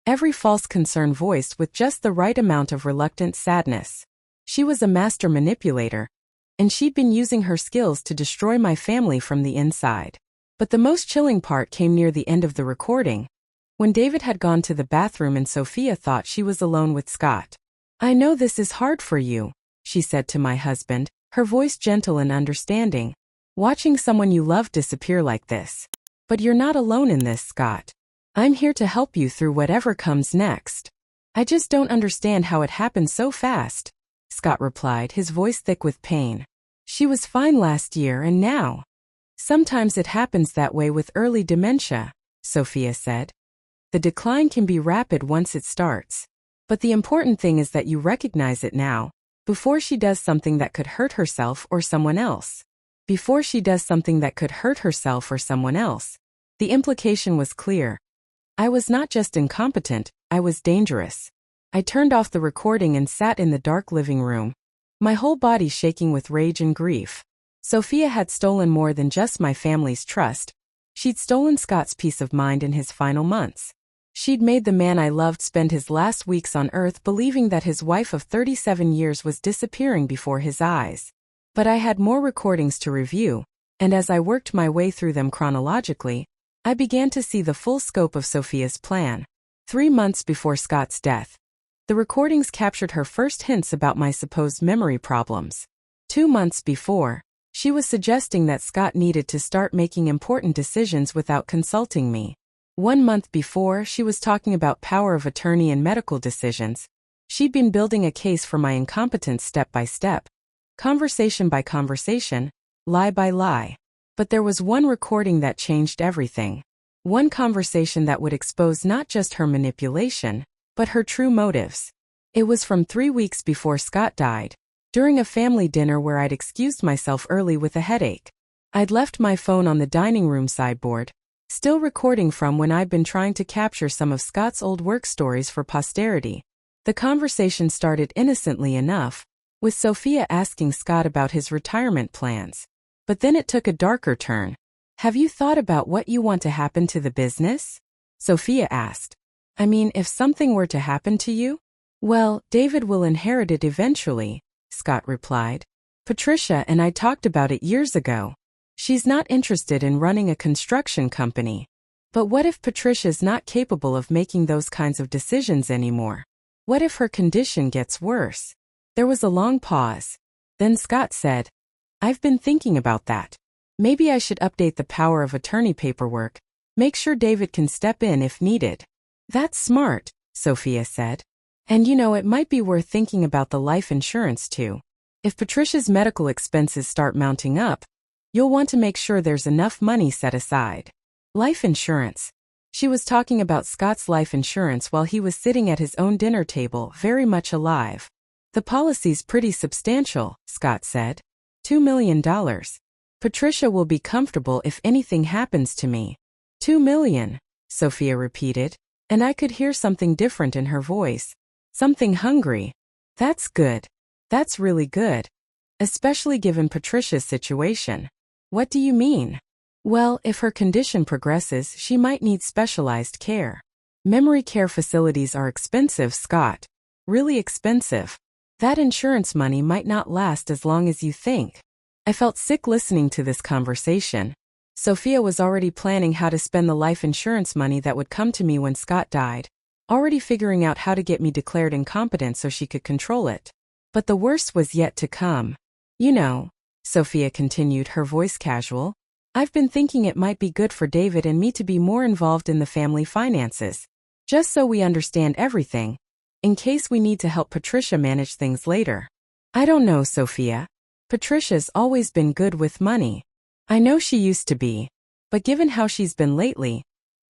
Every false concern voiced with just the right amount of reluctant sadness. She was a master manipulator, and she'd been using her skills to destroy my family from the inside. But the most chilling part came near the end of the recording, when David had gone to the bathroom and Sophia thought she was alone with Scott. I know this is hard for you, she said to my husband, her voice gentle and understanding. Watching someone you love disappear like this. But you're not alone in this, Scott. I'm here to help you through whatever comes next. I just don't understand how it happened so fast, Scott replied, his voice thick with pain. She was fine last year and now. Sometimes it happens that way with early dementia, Sophia said. The decline can be rapid once it starts. But the important thing is that you recognize it now, before she does something that could hurt herself or someone else. Before she does something that could hurt herself or someone else. The implication was clear. I was not just incompetent, I was dangerous. I turned off the recording and sat in the dark living room, my whole body shaking with rage and grief. Sophia had stolen more than just my family's trust. She'd stolen Scott's peace of mind in his final months. She'd made the man I loved spend his last weeks on earth believing that his wife of 37 years was disappearing before his eyes. But I had more recordings to review, and as I worked my way through them chronologically, I began to see the full scope of Sophia's plan. 3 months before Scott's death, the recordings captured her first hints about my supposed memory problems. 2 months before, she was suggesting that Scott needed to start making important decisions without consulting me. 1 month before, she was talking about power of attorney and medical decisions. She'd been building a case for my incompetence step by step, conversation by conversation, lie by lie. But there was one recording that changed everything. One conversation that would expose not just her manipulation, but her true motives. It was from 3 weeks before Scott died, during a family dinner where I'd excused myself early with a headache. I'd left my phone on the dining room sideboard, still recording from when I'd been trying to capture some of Scott's old work stories for posterity. The conversation started innocently enough, with Sophia asking Scott about his retirement plans. But then it took a darker turn. Have you thought about what you want to happen to the business? Sophia asked. I mean, if something were to happen to you? Well, David will inherit it eventually, Scott replied. Patricia and I talked about it years ago. She's not interested in running a construction company. But what if Patricia's not capable of making those kinds of decisions anymore? What if her condition gets worse? There was a long pause. Then Scott said, I've been thinking about that. Maybe I should update the power of attorney paperwork, make sure David can step in if needed. That's smart, Sophia said. And it might be worth thinking about the life insurance too. If Patricia's medical expenses start mounting up, you'll want to make sure there's enough money set aside. Life insurance. She was talking about Scott's life insurance while he was sitting at his own dinner table, very much alive. The policy's pretty substantial, Scott said. $2 million. Patricia will be comfortable if anything happens to me. $2 million, Sophia repeated, and I could hear something different in her voice. Something hungry. That's good. That's really good. Especially given Patricia's situation. What do you mean? Well, if her condition progresses, she might need specialized care. Memory care facilities are expensive, Scott. Really expensive. That insurance money might not last as long as you think. I felt sick listening to this conversation. Sophia was already planning how to spend the life insurance money that would come to me when Scott died, already figuring out how to get me declared incompetent so she could control it. But the worst was yet to come. Sophia continued, her voice casual, I've been thinking it might be good for David and me to be more involved in the family finances. Just so we understand everything, in case we need to help Patricia manage things later. I don't know, Sophia. Patricia's always been good with money. I know she used to be. But given how she's been lately,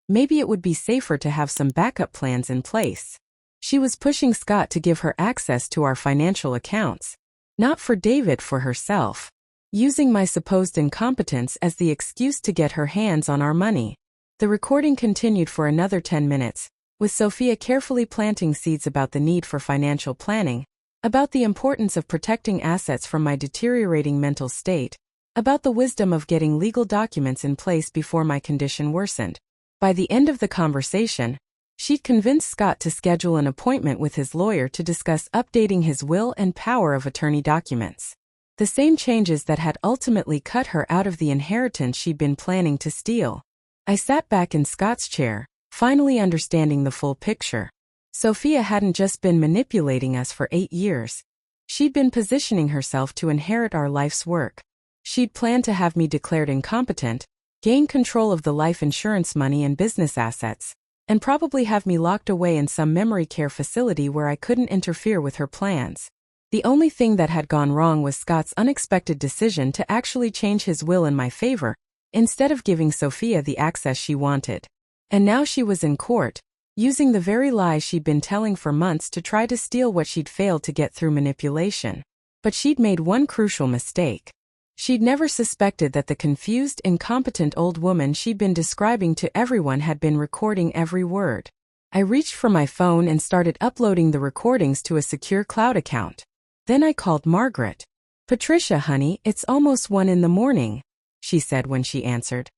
maybe it would be safer to have some backup plans in place. She was pushing Scott to give her access to our financial accounts. Not for David, for herself. Using my supposed incompetence as the excuse to get her hands on our money. The recording continued for another 10 minutes, with Sophia carefully planting seeds about the need for financial planning, about the importance of protecting assets from my deteriorating mental state, about the wisdom of getting legal documents in place before my condition worsened. By the end of the conversation, she'd convinced Scott to schedule an appointment with his lawyer to discuss updating his will and power of attorney documents. The same changes that had ultimately cut her out of the inheritance she'd been planning to steal. I sat back in Scott's chair, finally understanding the full picture. Sophia hadn't just been manipulating us for 8 years. She'd been positioning herself to inherit our life's work. She'd planned to have me declared incompetent, gain control of the life insurance money and business assets, and probably have me locked away in some memory care facility where I couldn't interfere with her plans. The only thing that had gone wrong was Scott's unexpected decision to actually change his will in my favor, instead of giving Sophia the access she wanted. And now she was in court, using the very lies she'd been telling for months to try to steal what she'd failed to get through manipulation. But she'd made one crucial mistake. She'd never suspected that the confused, incompetent old woman she'd been describing to everyone had been recording every word. I reached for my phone and started uploading the recordings to a secure cloud account. Then I called Margaret. Patricia, honey, it's almost 1 a.m, she said when she answered.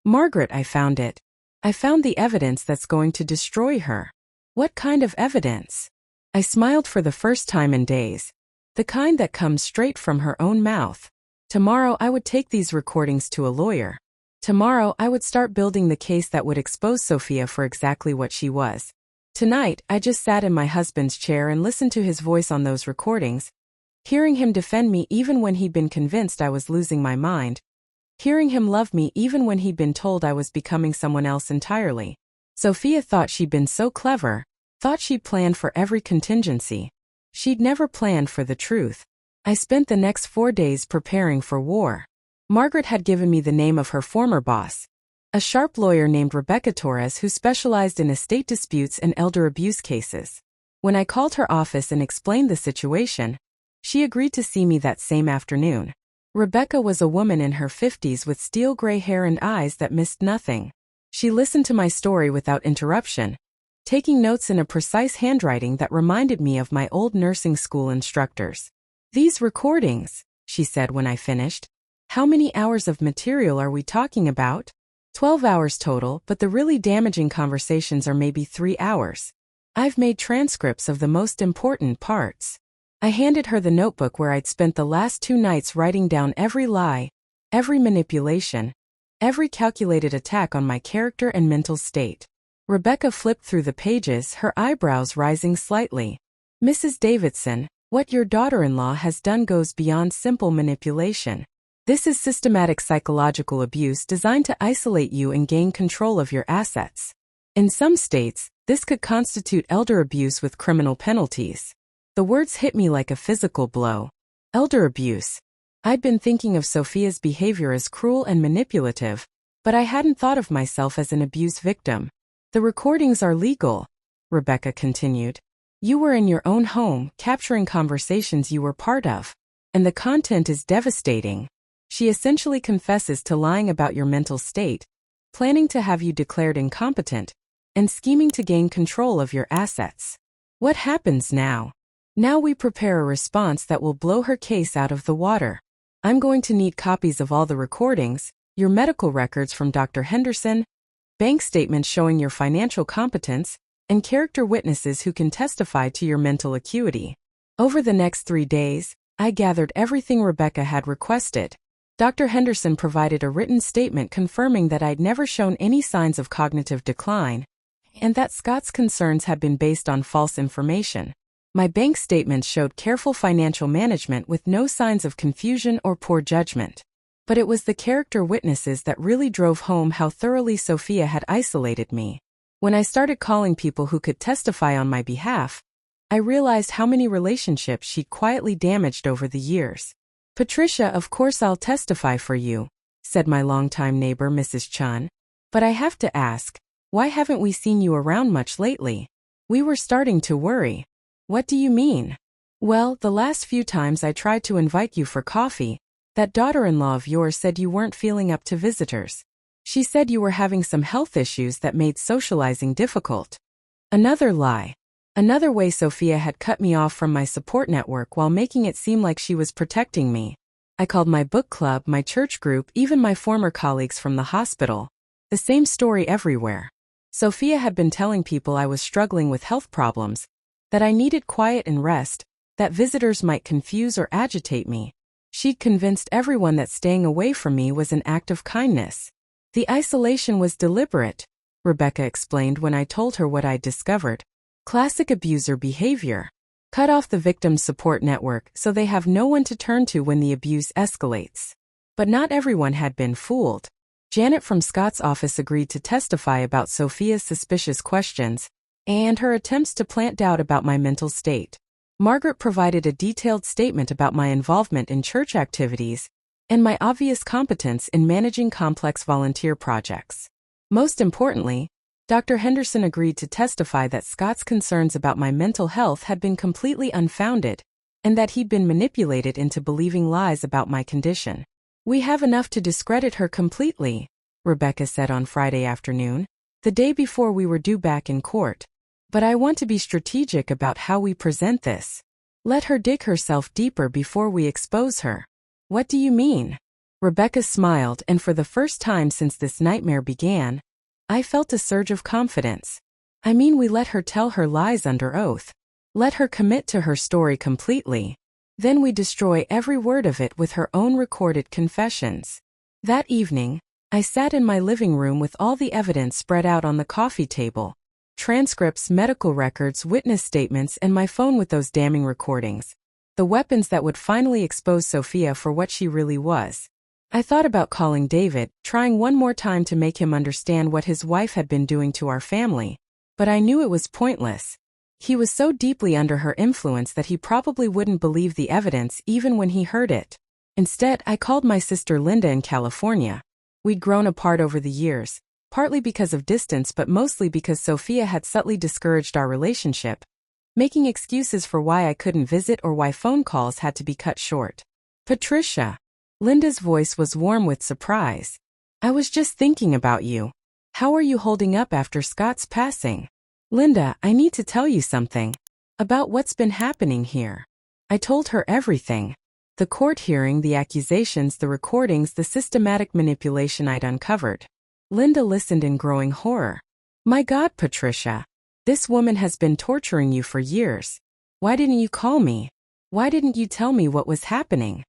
Margaret, I found it. I found the evidence that's going to destroy her. What kind of evidence? I smiled for the first time in days. The kind that comes straight from her own mouth. Tomorrow I would take these recordings to a lawyer. Tomorrow I would start building the case that would expose Sophia for exactly what she was. Tonight, I just sat in my husband's chair and listened to his voice on those recordings, hearing him defend me even when he'd been convinced I was losing my mind, hearing him love me even when he'd been told I was becoming someone else entirely. Sophia thought she'd been so clever, thought she'd planned for every contingency. She'd never planned for the truth. I spent the next 4 days preparing for war. Margaret had given me the name of her former boss, a sharp lawyer named Rebecca Torres who specialized in estate disputes and elder abuse cases. When I called her office and explained the situation, she agreed to see me that same afternoon. Rebecca was a woman in her 50s with steel gray hair and eyes that missed nothing. She listened to my story without interruption, taking notes in a precise handwriting that reminded me of my old nursing school instructors. These recordings, she said when I finished, How many hours of material are we talking about? 12 hours total, but the really damaging conversations are maybe 3 hours. I've made transcripts of the most important parts. I handed her the notebook where I'd spent the last 2 nights writing down every lie, every manipulation, every calculated attack on my character and mental state. Rebecca flipped through the pages, her eyebrows rising slightly. Mrs. Davidson, what your daughter-in-law has done goes beyond simple manipulation. This is systematic psychological abuse designed to isolate you and gain control of your assets. In some states, this could constitute elder abuse with criminal penalties. The words hit me like a physical blow. Elder abuse. I'd been thinking of Sophia's behavior as cruel and manipulative, but I hadn't thought of myself as an abuse victim. The recordings are legal, Rebecca continued. You were in your own home, capturing conversations you were part of. And the content is devastating. She essentially confesses to lying about your mental state, planning to have you declared incompetent, and scheming to gain control of your assets. What happens now? Now we prepare a response that will blow her case out of the water. I'm going to need copies of all the recordings, your medical records from Dr. Henderson, bank statements showing your financial competence, and character witnesses who can testify to your mental acuity. Over the next 3 days, I gathered everything Rebecca had requested. Dr. Henderson provided a written statement confirming that I'd never shown any signs of cognitive decline, and that Scott's concerns had been based on false information. My bank statements showed careful financial management with no signs of confusion or poor judgment. But it was the character witnesses that really drove home how thoroughly Sophia had isolated me. When I started calling people who could testify on my behalf, I realized how many relationships she'd quietly damaged over the years. Patricia, of course I'll testify for you, said my longtime neighbor Mrs. Chun. But I have to ask, why haven't we seen you around much lately? We were starting to worry. What do you mean? Well, the last few times I tried to invite you for coffee, that daughter-in-law of yours said you weren't feeling up to visitors. She said you were having some health issues that made socializing difficult. Another lie. Another way Sophia had cut me off from my support network while making it seem like she was protecting me. I called my book club, my church group, even my former colleagues from the hospital. The same story everywhere. Sophia had been telling people I was struggling with health problems, that I needed quiet and rest, that visitors might confuse or agitate me. She'd convinced everyone that staying away from me was an act of kindness. The isolation was deliberate, Rebecca explained when I told her what I'd discovered. Classic abuser behavior. Cut off the victim's support network so they have no one to turn to when the abuse escalates. But not everyone had been fooled. Janet from Scott's office agreed to testify about Sophia's suspicious questions and her attempts to plant doubt about my mental state. Margaret provided a detailed statement about my involvement in church activities and my obvious competence in managing complex volunteer projects. Most importantly, Dr. Henderson agreed to testify that Scott's concerns about my mental health had been completely unfounded, and that he'd been manipulated into believing lies about my condition. We have enough to discredit her completely, Rebecca said on Friday afternoon, the day before we were due back in court. But I want to be strategic about how we present this. Let her dig herself deeper before we expose her. What do you mean? Rebecca smiled, and for the first time since this nightmare began, I felt a surge of confidence. I mean, we let her tell her lies under oath. Let her commit to her story completely. Then we destroy every word of it with her own recorded confessions. That evening, I sat in my living room with all the evidence spread out on the coffee table. Transcripts, medical records, witness statements, and my phone with those damning recordings. The weapons that would finally expose Sophia for what she really was. I thought about calling David, trying one more time to make him understand what his wife had been doing to our family. But I knew it was pointless. He was so deeply under her influence that he probably wouldn't believe the evidence even when he heard it. Instead, I called my sister Linda in California. We'd grown apart over the years, partly because of distance but mostly because Sophia had subtly discouraged our relationship, making excuses for why I couldn't visit or why phone calls had to be cut short. Patricia. Linda's voice was warm with surprise. I was just thinking about you. How are you holding up after Scott's passing? Linda, I need to tell you something about what's been happening here. I told her everything. The court hearing, the accusations, the recordings, the systematic manipulation I'd uncovered. Linda listened in growing horror. My God, Patricia. This woman has been torturing you for years. Why didn't you call me? Why didn't you tell me what was happening?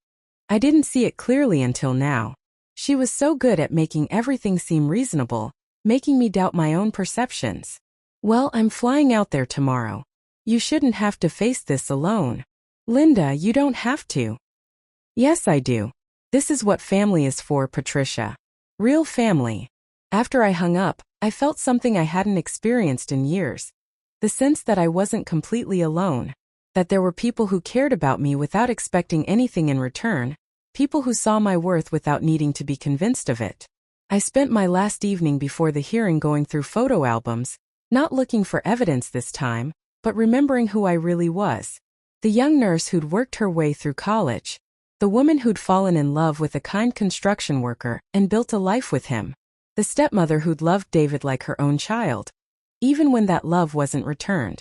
I didn't see it clearly until now. She was so good at making everything seem reasonable, making me doubt my own perceptions. Well, I'm flying out there tomorrow. You shouldn't have to face this alone. Linda, you don't have to. Yes, I do. This is what family is for, Patricia. Real family. After I hung up, I felt something I hadn't experienced in years. The sense that I wasn't completely alone. That there were people who cared about me without expecting anything in return. People who saw my worth without needing to be convinced of it. I spent my last evening before the hearing going through photo albums, not looking for evidence this time, but remembering who I really was. The young nurse who'd worked her way through college. The woman who'd fallen in love with a kind construction worker and built a life with him. The stepmother who'd loved David like her own child. Even when that love wasn't returned.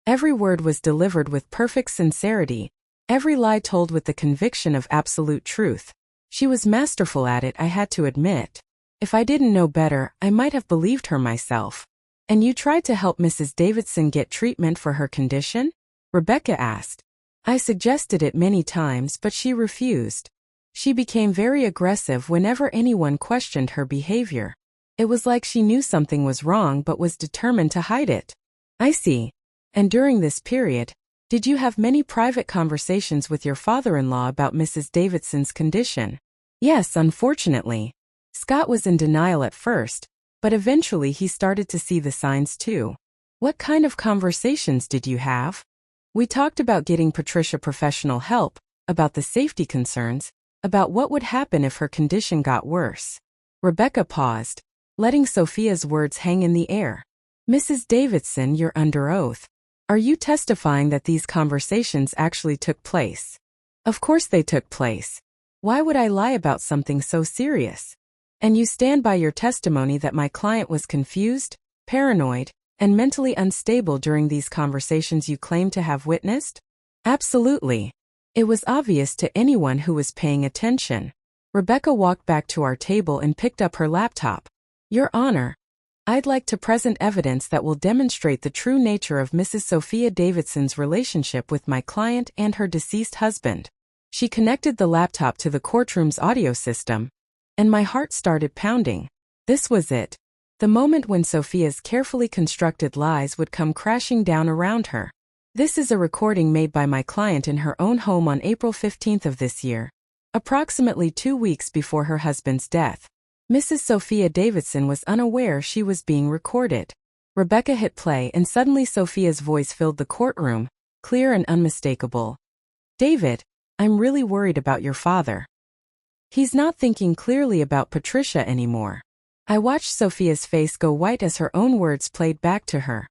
Every word was delivered with perfect sincerity, every lie told with the conviction of absolute truth. She was masterful at it, I had to admit. If I didn't know better, I might have believed her myself. And you tried to help Mrs. Davidson get treatment for her condition? Rebecca asked. I suggested it many times, but she refused. She became very aggressive whenever anyone questioned her behavior. It was like she knew something was wrong but was determined to hide it. I see. And during this period, did you have many private conversations with your father-in-law about Mrs. Davidson's condition? Yes, unfortunately. Scott was in denial at first, but eventually he started to see the signs too. What kind of conversations did you have? We talked about getting Patricia professional help, about the safety concerns, about what would happen if her condition got worse. Rebecca paused, letting Sophia's words hang in the air. Mrs. Davidson, you're under oath. Are you testifying that these conversations actually took place? Of course they took place. Why would I lie about something so serious? And you stand by your testimony that my client was confused, paranoid, and mentally unstable during these conversations you claim to have witnessed? Absolutely. It was obvious to anyone who was paying attention. Rebecca walked back to our table and picked up her laptop. Your Honor, I'd like to present evidence that will demonstrate the true nature of Mrs. Sophia Davidson's relationship with my client and her deceased husband. She connected the laptop to the courtroom's audio system, and my heart started pounding. This was it. The moment when Sophia's carefully constructed lies would come crashing down around her. This is a recording made by my client in her own home on April 15th of this year, approximately 2 weeks before her husband's death. Mrs. Sophia Davidson was unaware she was being recorded. Rebecca hit play and suddenly Sophia's voice filled the courtroom, clear and unmistakable. David, I'm really worried about your father. He's not thinking clearly about Patricia anymore. I watched Sophia's face go white as her own words played back to her.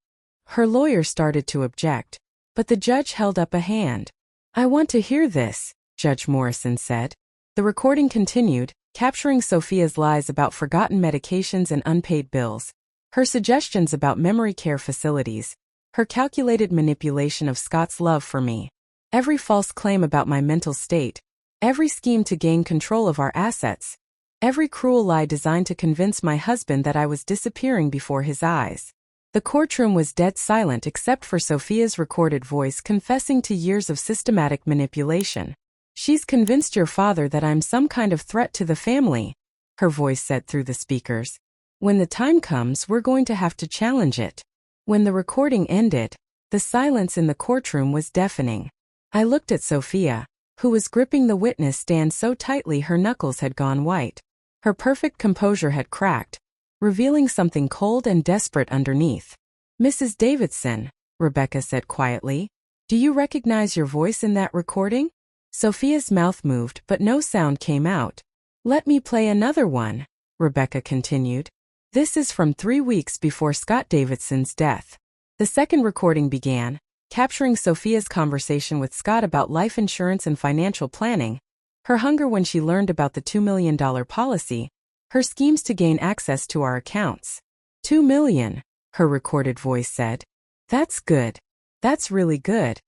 Her lawyer started to object, but the judge held up a hand. I want to hear this, Judge Morrison said. The recording continued, capturing Sophia's lies about forgotten medications and unpaid bills, her suggestions about memory care facilities, her calculated manipulation of Scott's love for me, every false claim about my mental state, every scheme to gain control of our assets, every cruel lie designed to convince my husband that I was disappearing before his eyes. The courtroom was dead silent except for Sophia's recorded voice confessing to years of systematic manipulation. She's convinced your father that I'm some kind of threat to the family, her voice said through the speakers. When the time comes, we're going to have to challenge it. When the recording ended, the silence in the courtroom was deafening. I looked at Sophia, who was gripping the witness stand so tightly her knuckles had gone white. Her perfect composure had cracked, revealing something cold and desperate underneath. Mrs. Davidson, Rebecca said quietly, do you recognize your voice in that recording? Sophia's mouth moved but no sound came out. Let me play another one, Rebecca continued. This is from 3 weeks before Scott Davidson's death. The second recording began, capturing Sophia's conversation with Scott about life insurance and financial planning, her hunger when she learned about the $2 million policy, her schemes to gain access to our accounts. $2 million, her recorded voice said. That's good. That's really good.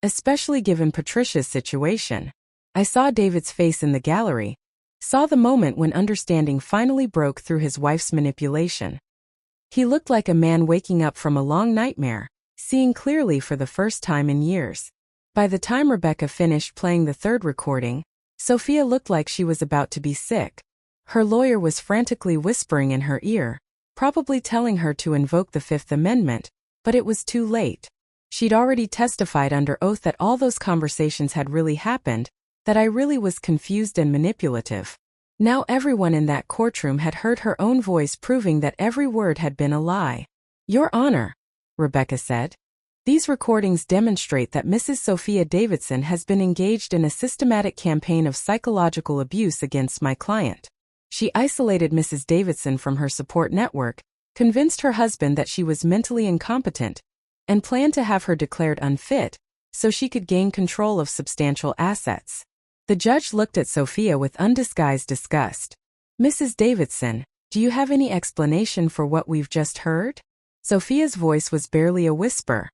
Especially given Patricia's situation. I saw David's face in the gallery, saw the moment when understanding finally broke through his wife's manipulation. He looked like a man waking up from a long nightmare, seeing clearly for the first time in years. By the time Rebecca finished playing the third recording, Sophia looked like she was about to be sick. Her lawyer was frantically whispering in her ear, probably telling her to invoke the Fifth Amendment, but it was too late. She'd already testified under oath that all those conversations had really happened, that I really was confused and manipulative. Now everyone in that courtroom had heard her own voice proving that every word had been a lie. "Your Honor," Rebecca said, "these recordings demonstrate that Mrs. Sophia Davidson has been engaged in a systematic campaign of psychological abuse against my client. She isolated Mrs. Davidson from her support network, convinced her husband that she was mentally incompetent, and planned to have her declared unfit so she could gain control of substantial assets." The judge looked at Sophia with undisguised disgust. "Mrs. Davidson, do you have any explanation for what we've just heard?" Sophia's voice was barely a whisper.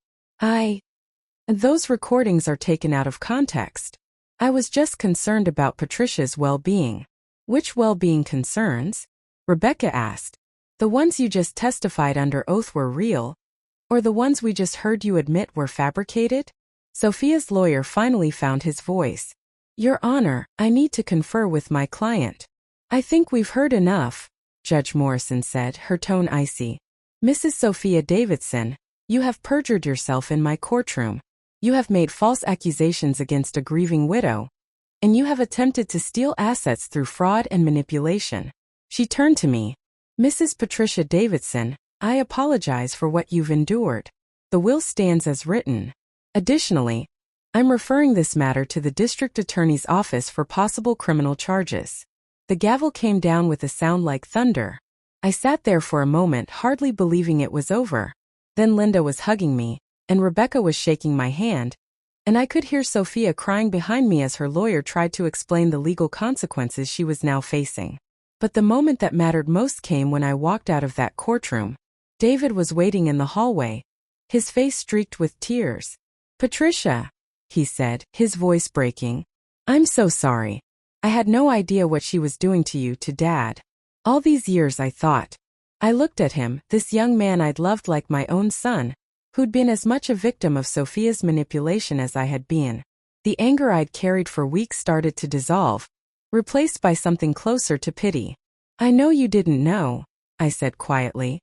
Those recordings are taken out of context. I was just concerned about Patricia's well-being." "Which well-being concerns?" Rebecca asked. "The ones you just testified under oath were real, or the ones we just heard you admit were fabricated?" Sophia's lawyer finally found his voice. "Your Honor, I need to confer with my client." "I think we've heard enough," Judge Morrison said, her tone icy. "Mrs. Sophia Davidson, you have perjured yourself in my courtroom. You have made false accusations against a grieving widow, and you have attempted to steal assets through fraud and manipulation." She turned to me. "Mrs. Patricia Davidson, I apologize for what you've endured. The will stands as written. Additionally, I'm referring this matter to the District Attorney's Office for possible criminal charges." The gavel came down with a sound like thunder. I sat there for a moment, hardly believing it was over. Then Linda was hugging me, and Rebecca was shaking my hand, and I could hear Sophia crying behind me as her lawyer tried to explain the legal consequences she was now facing. But the moment that mattered most came when I walked out of that courtroom. David was waiting in the hallway, his face streaked with tears. "Patricia," he said, his voice breaking, "I'm so sorry. I had no idea what she was doing to you, to Dad. All these years I thought." I looked at him, this young man I'd loved like my own son, who'd been as much a victim of Sophia's manipulation as I had been. The anger I'd carried for weeks started to dissolve, replaced by something closer to pity. "I know you didn't know," I said quietly.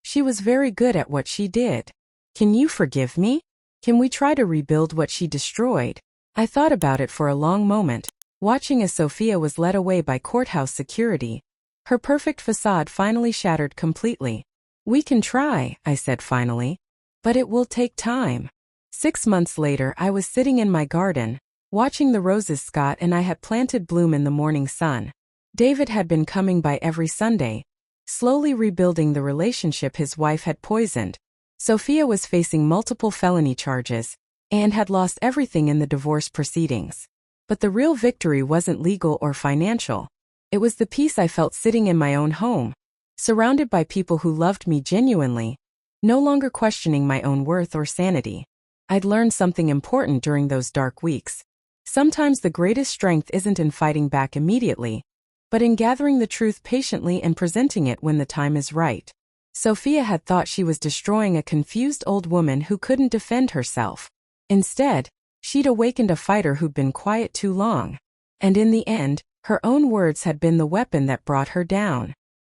"She was very good at what she did. Can you forgive me? Can we try to rebuild what she destroyed?" I thought about it for a long moment, watching as Sophia was led away by courthouse security, her perfect facade finally shattered completely. "We can try," I said finally, "but it will take time." 6 months later, I was sitting in my garden, watching the roses Scott and I had planted bloom in the morning sun. David had been coming by every Sunday, slowly rebuilding the relationship his wife had poisoned. Sophia was facing multiple felony charges and had lost everything in the divorce proceedings. But the real victory wasn't legal or financial. It was the peace I felt sitting in my own home, surrounded by people who loved me genuinely, no longer questioning my own worth or sanity. I'd learned something important during those dark weeks. Sometimes the greatest strength isn't in fighting back immediately, but in gathering the truth patiently and presenting it when the time is right. Sophia had thought she was destroying a confused old woman who couldn't defend herself. Instead, she'd awakened a fighter who'd been quiet too long. And in the end, her own words had been the weapon that brought her down.